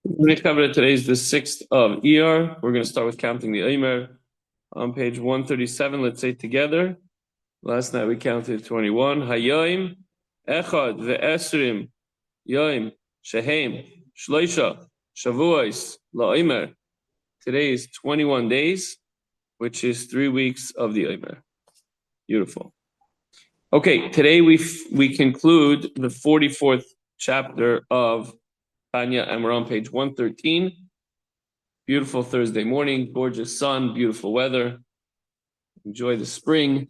Today is the 6th of Iyar. We're going to start with counting the Iyar. On page 137, let's say together. Last night we counted 21. Hayoim, Echad, Ve'esrim, Yoim, Shehem, Shloisha, Shavuos, La'Imer. Today is 21 days, which is 3 weeks of the Iyar. Beautiful. Okay, today we conclude the 44th chapter of Tanya, and we're on page 113. Beautiful Thursday morning, gorgeous sun, beautiful weather. Enjoy the spring.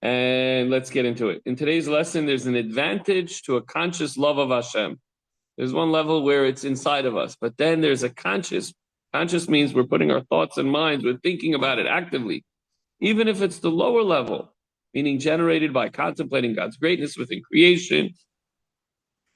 And let's get into it. In today's lesson, there's an advantage to a conscious love of Hashem. There's one level where it's inside of us, but then there's a conscious. Conscious means we're putting our thoughts and minds, we're thinking about it actively. Even if it's the lower level, meaning generated by contemplating God's greatness within creation.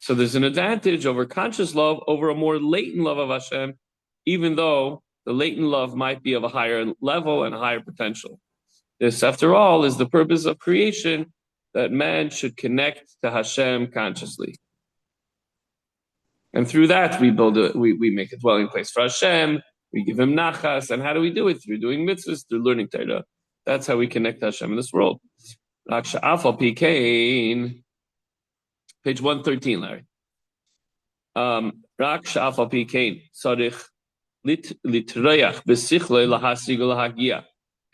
So there's an advantage over conscious love, over a more latent love of Hashem, even though the latent love might be of a higher level and a higher potential. This, after all, is the purpose of creation, that man should connect to Hashem consciously. And through that, we make a dwelling place for Hashem, we give him nachas, and how do we do it? Through doing mitzvahs, through learning Torah. That's how we connect to Hashem in this world. Page 113, Larry. Rak sha'afal pi kein tzarich litrayach b'sichloi lahasig u'lahagia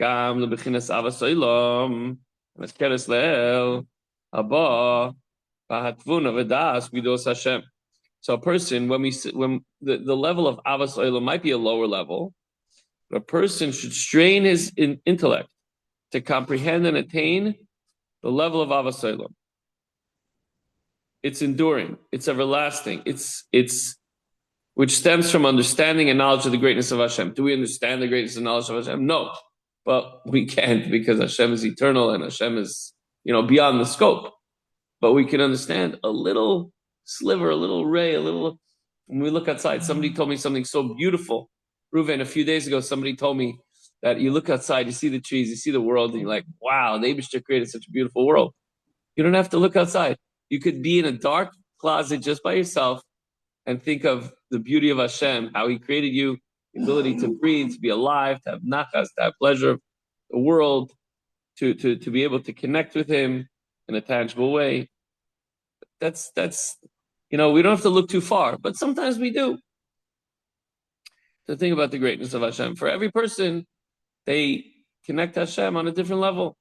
gam lebechinas avas olam meskeres le'el haba b'hatvuna v'das midos Hashem. So a person, when the level of avas olam might be a lower level, but a person should strain his intellect to comprehend and attain the level of avas olam. It's enduring, it's everlasting, it's which stems from understanding and knowledge of the greatness of Hashem. Do we understand the greatness and knowledge of Hashem? No, but we can't, because Hashem is eternal and Hashem is, beyond the scope. But we can understand a little sliver, a little ray, when we look outside. Somebody told me something so beautiful. Reuven, a few days ago, somebody told me that you look outside, you see the trees, you see the world, and you're like, wow, the Eibishter created such a beautiful world. You don't have to look outside. You could be in a dark closet just by yourself and think of the beauty of Hashem, how He created you, the ability to breathe, to be alive, to have nachas, to have pleasure of the world, to be able to connect with Him in a tangible way. That's we don't have to look too far, but sometimes we do. To think about the greatness of Hashem. For every person, they connect to Hashem on a different level.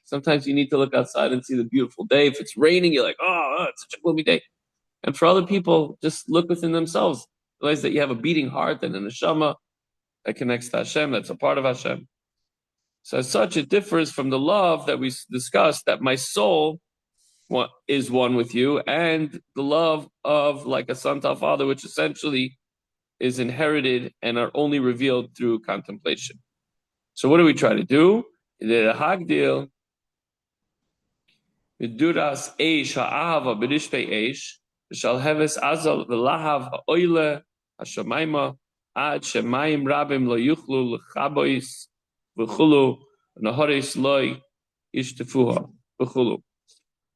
Sometimes you need to look outside and see the beautiful day. If it's raining, you're like, oh, it's such a gloomy day. And for other people, just look within themselves. Realize that you have a beating heart and a neshama that connects to Hashem, that's a part of Hashem. So as such, it differs from the love that we discussed, that my soul is one with you, and the love of like a son to a father, which essentially is inherited and are only revealed through contemplation. So what do we try to do? The hagdil. Viduras eish ha'ahava b'rishpei eish v'shal heves azal v'lahav ha'oile ha'shamayma ad shemayim rabim lo yuchlu l'chabois v'chulu v'nahoris lo yishtefuha v'chulu.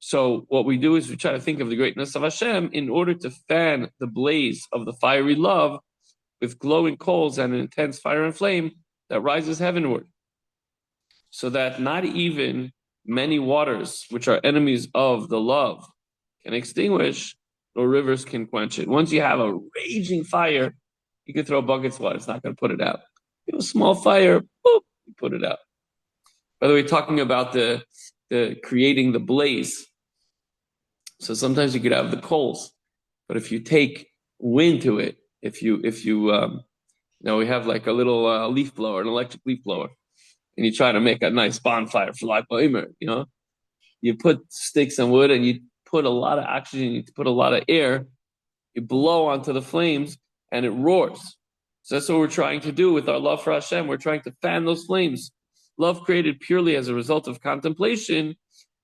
So what we do is we try to think of the greatness of Hashem in order to fan the blaze of the fiery love with glowing coals and an intense fire and flame that rises heavenward, so that not even many waters, which are enemies of the love, can extinguish, nor rivers can quench it. Once you have a raging fire, you can throw buckets of water. It's not going to put it out. You have a small fire, boop, you put it out. By the way, talking about the creating the blaze. So sometimes you could have the coals, but if you take wind to it, if you we have like a little leaf blower, an electric leaf blower, and you try to make a nice bonfire for like Omer, you put sticks and wood and you put a lot of oxygen, you put a lot of air, you blow onto the flames and it roars. So that's what we're trying to do with our love for Hashem. We're trying to fan those flames. Love created purely as a result of contemplation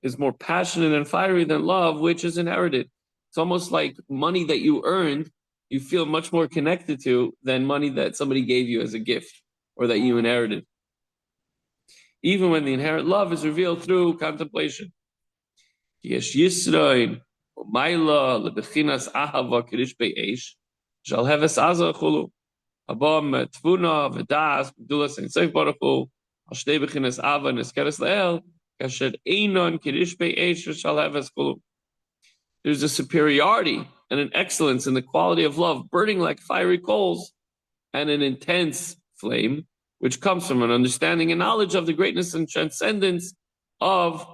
is more passionate and fiery than love, which is inherited. It's almost like money that you earned, you feel much more connected to than money that somebody gave you as a gift or that you inherited. Even when the inherent love is revealed through contemplation. Yesh Yisrael, Umayla, Lebechinas Ahava Kirish Be'esh, Shall have us aza chulu. Abam tvuna v'das b'dulas and seif baruch hu. Al shtei b'chinas ava and eskeres leel. Kasher einon kirish be'esh shall have us chulu. There's a superiority and an excellence in the quality of love, burning like fiery coals, and an intense flame, which comes from an understanding and knowledge of the greatness and transcendence of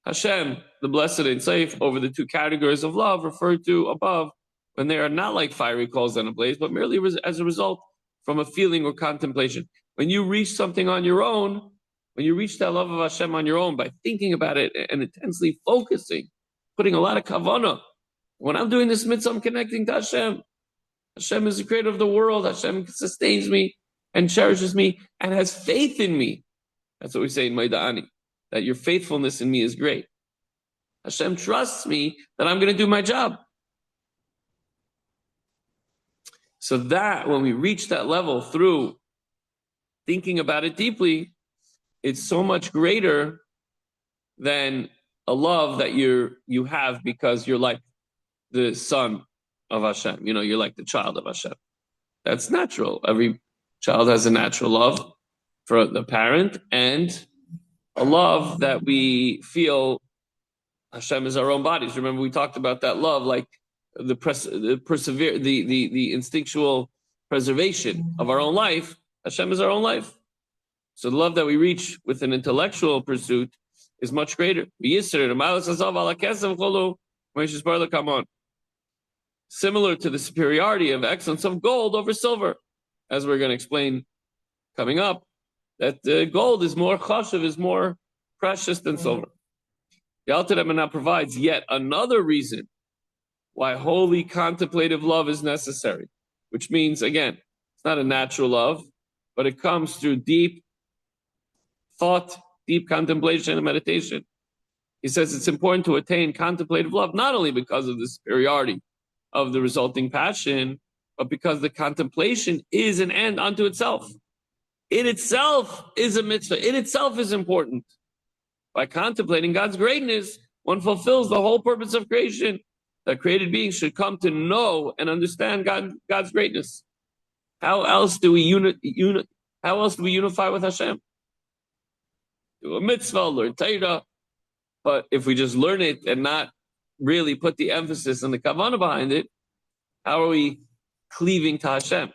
Hashem, the blessed and safe, over the two categories of love referred to above, when they are not like fiery coals on a blaze, but merely as a result from a feeling or contemplation. When you reach something on your own, when you reach that love of Hashem on your own by thinking about it and intensely focusing, putting a lot of kavanah. When I'm doing this mitzvah, I'm connecting to Hashem. Hashem is the creator of the world. Hashem sustains me and cherishes me and has faith in me. That's what we say in Maida'ani, that your faithfulness in me is great. Hashem trusts me that I'm going to do my job. So that when we reach that level through thinking about it deeply, it's so much greater than a love that you have because you're like the son of Hashem. You're like the child of Hashem. That's natural. Every child has a natural love for the parent and a love that we feel Hashem is our own bodies. Remember, we talked about that love, like the instinctual preservation of our own life. Hashem is our own life. So the love that we reach with an intellectual pursuit is much greater. Similar to the superiority of excellence of gold over silver, as we're going to explain coming up, that gold is more chashuv, is more precious than silver. The Alter Rebbe now provides yet another reason why holy contemplative love is necessary, which means, again, it's not a natural love, but it comes through deep thought, deep contemplation and meditation. He says it's important to attain contemplative love, not only because of the superiority of the resulting passion, but because the contemplation is an end unto itself. It itself is a mitzvah. It itself is important. By contemplating God's greatness, one fulfills the whole purpose of creation, that created beings should come to know and understand God's greatness. How else do we unify with Hashem? Do a mitzvah, learn Torah, but if we just learn it and not really put the emphasis and the kavanah behind it, how are we cleaving to Hashem?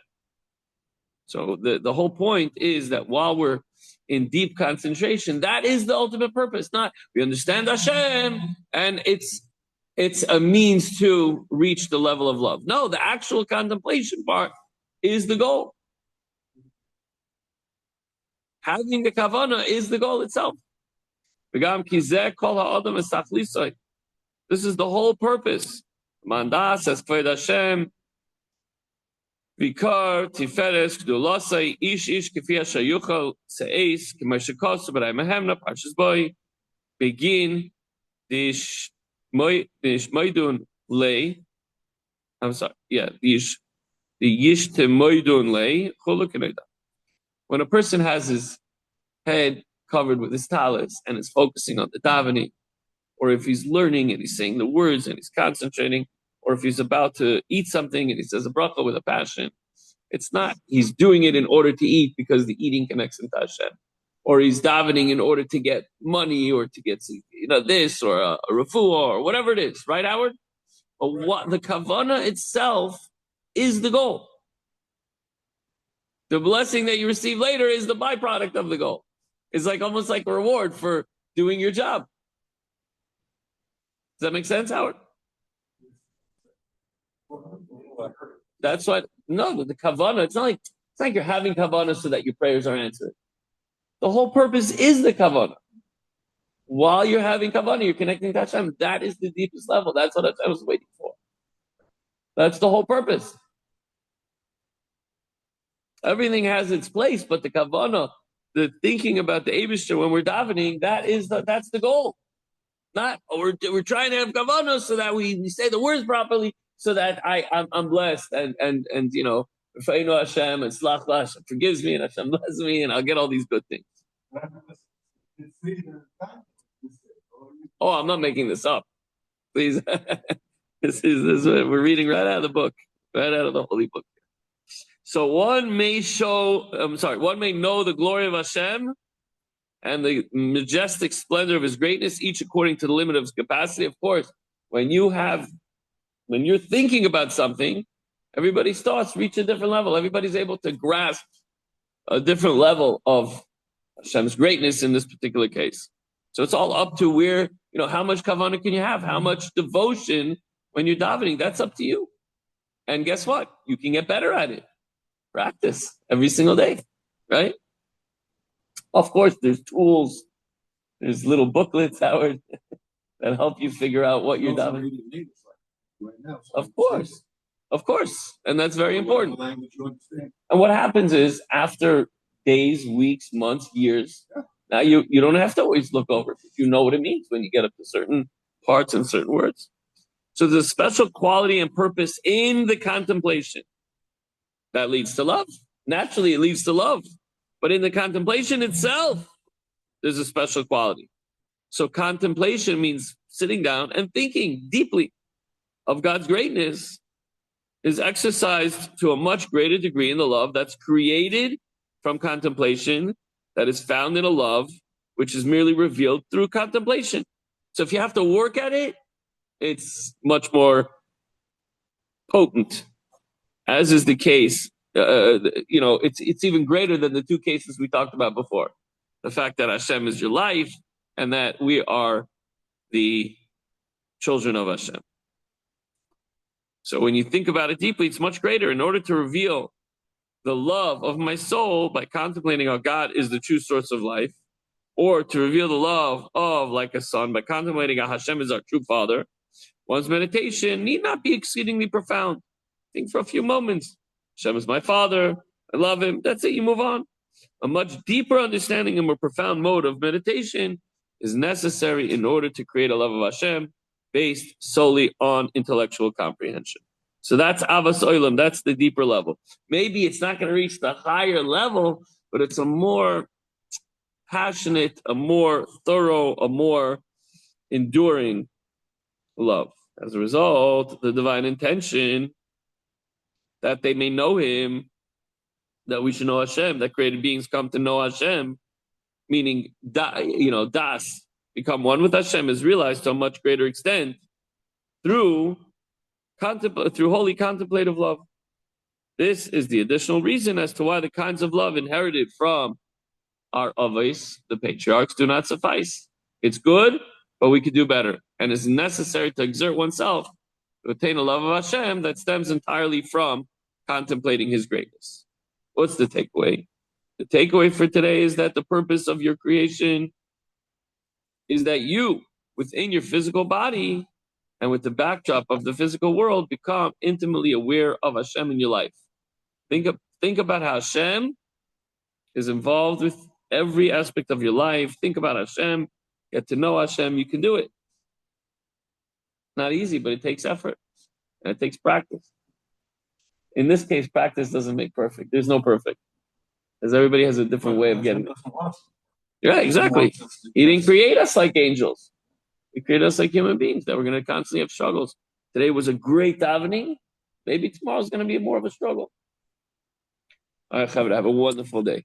So the whole point is that while we're in deep concentration, that is the ultimate purpose. Not we understand Hashem and it's a means to reach the level of love. No, the actual contemplation part is the goal. Having the kavanah is the goal itself. This is the whole purpose. Manda says Kvod Hashem, Vikar Tiferes Gdulasai Ish Kefia Shayuchal Seis Kemashikos B'Ray Mehemna Parshas Boy Begin Dish Moidun Lay. I'm sorry, the Yishte Moidun Lay Chulukineda. When a person has his head covered with his talis and is focusing on the davening, or if he's learning and he's saying the words and he's concentrating, or if he's about to eat something and he says a bracha with a passion, it's not he's doing it in order to eat because the eating connects him to Hashem, or he's davening in order to get money or to get this or a refuah or whatever it is, right, Howard? But what the kavanah itself is the goal. The blessing that you receive later is the byproduct of the goal. It's like almost like a reward for doing your job. Does that make sense, Howard? That's what. No, the kavanah. It's not like you're having kavanah so that your prayers are answered. The whole purpose is the kavanah. While you're having kavanah, you're connecting to Hashem. That is the deepest level. That's what I was waiting for. That's the whole purpose. Everything has its place, but the kavanah, the thinking about the Eibishter when we're davening, that's the goal. Not we're trying to have kavanah so that we say the words properly, so that I'm blessed and Rafa'inu Hashem and Slach Hashem forgives me and Hashem blesses me and I'll get all these good things. Oh, I'm not making this up. Please, this is what we're reading right out of the book. Right out of the holy book. So one may know the glory of Hashem and the majestic splendor of his greatness, each according to the limit of his capacity. Of course, when you're thinking about something, everybody's thoughts reach a different level. Everybody's able to grasp a different level of Hashem's greatness in this particular case. So it's all up to where, how much kavanah can you have? How much devotion when you're davening? That's up to you. And guess what? You can get better at it. Practice every single day, right? Of course, there's tools, there's little booklets, Howard, that help you figure out what you're davening. Of course, and that's very important. And what happens is, after days, weeks, months, years, now you don't have to always look over it. You know what it means when you get up to certain parts and certain words. So there's a special quality and purpose in the contemplation that leads to love. Naturally, it leads to love. But in the contemplation itself, there's a special quality. So contemplation means sitting down and thinking deeply of God's greatness is exercised to a much greater degree in the love that's created from contemplation, that is found in a love which is merely revealed through contemplation. So if you have to work at it, it's much more potent, as is the case. It's even greater than the two cases we talked about before. The fact that Hashem is your life and that we are the children of Hashem. So when you think about it deeply, it's much greater. In order to reveal the love of my soul by contemplating how God is the true source of life, or to reveal the love of, like a son, by contemplating how Hashem is our true father, one's meditation need not be exceedingly profound. Think for a few moments. Hashem is my father. I love him. That's it. You move on. A much deeper understanding and more profound mode of meditation is necessary in order to create a love of Hashem based solely on intellectual comprehension. So that's Avas Olam. That's the deeper level. Maybe it's not going to reach the higher level, but it's a more passionate, a more thorough, a more enduring love. As a result, the divine intention that they may know him, that we should know Hashem, that created beings come to know Hashem, meaning, das, become one with Hashem, is realized to a much greater extent through holy contemplative love. This is the additional reason as to why the kinds of love inherited from our avos, the patriarchs, do not suffice. It's good, but we could do better. And it's necessary to exert oneself to attain a love of Hashem that stems entirely from contemplating his greatness. What's the takeaway? The takeaway for today is that the purpose of your creation is that you, within your physical body and with the backdrop of the physical world, become intimately aware of Hashem in your life. Think about how Hashem is involved with every aspect of your life. Think about Hashem. Get to know Hashem. You can do it. Not easy, but it takes effort and it takes practice. In this case, practice doesn't make perfect. There's no perfect, because everybody has a different way of getting it. Yeah, exactly. He didn't create us like angels. He created us like human beings that we're going to constantly have struggles. Today was a great davening. Maybe tomorrow's going to be more of a struggle. All right, Chavod, have a wonderful day.